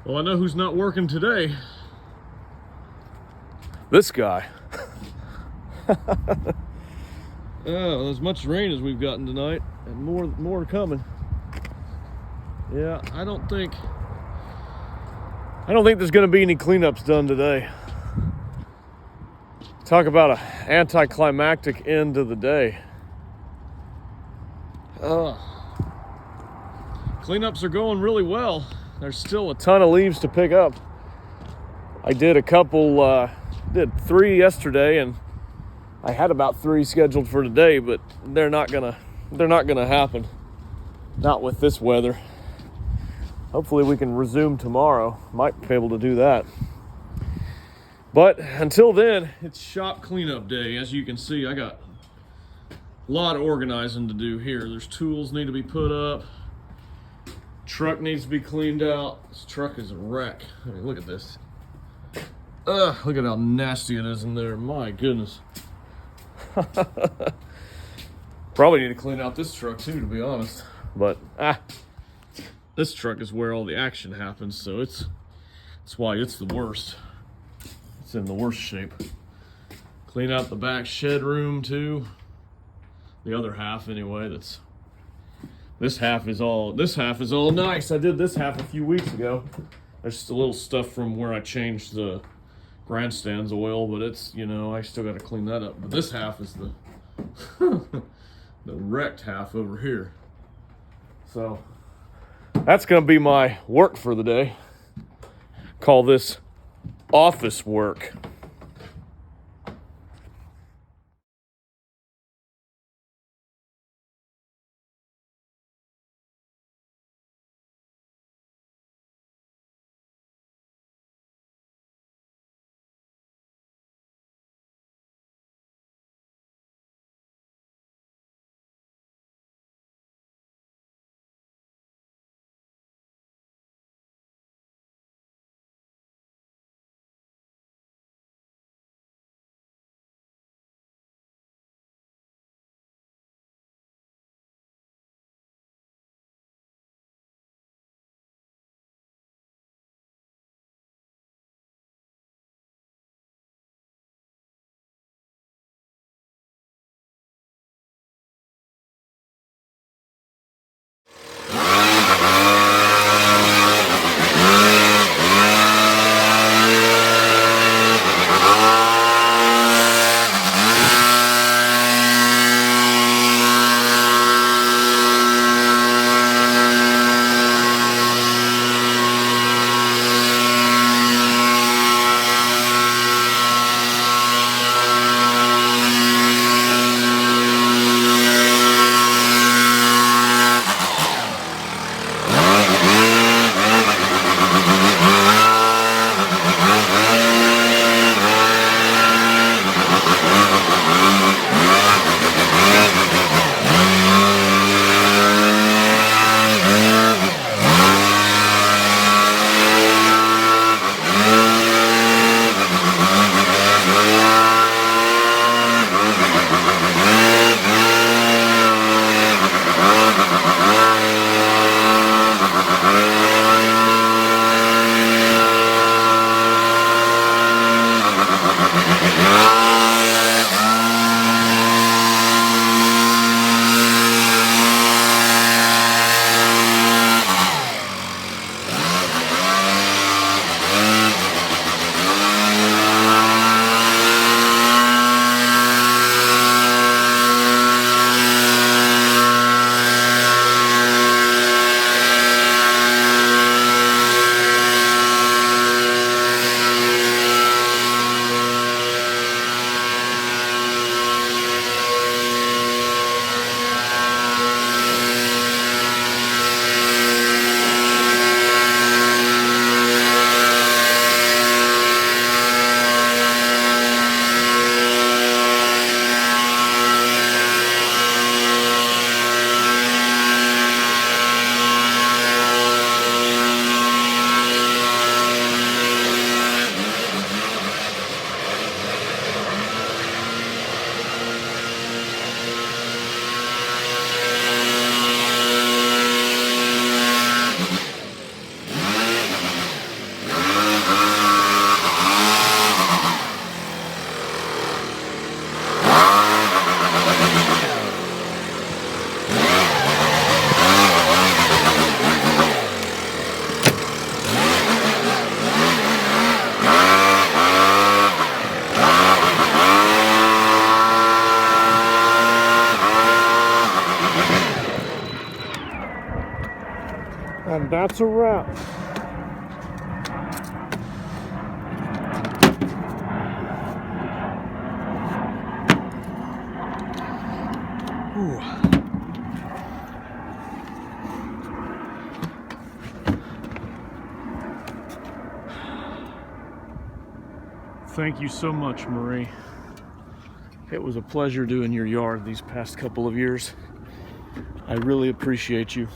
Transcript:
Well, I know who's not working today. This guy. Oh, as much rain as we've gotten tonight, and more coming. Yeah, I don't think there's going to be any cleanups done today. Talk about an anticlimactic end to the day. Cleanups are going really well. There's still a ton of leaves to pick up. I did a couple, did 3 yesterday, and I had about 3 scheduled for today, but they're not gonna happen. Not with this weather. Hopefully we can resume tomorrow. Might be able to do that. But until then, it's shop cleanup day. As you can see, I got a lot of organizing to do here. There's tools need to be put up. Truck needs to be cleaned out. This truck is a wreck. I mean, look at this. Look at how nasty it is in there. My goodness. Probably need to clean out this truck too, to be honest. But this truck is where all the action happens, so that's why it's the worst. It's in the worst shape. Clean out the back shed room too. The other half anyway. This half is all nice. I did this half a few weeks ago. There's just a little stuff from where I changed the grandstands oil, but it's, I still got to clean that up. But this half is the the wrecked half over here. So that's gonna be my work for the day. Call this office work. And that's a wrap. Ooh. Thank you so much, Marie. It was a pleasure doing your yard these past couple of years. I really appreciate you.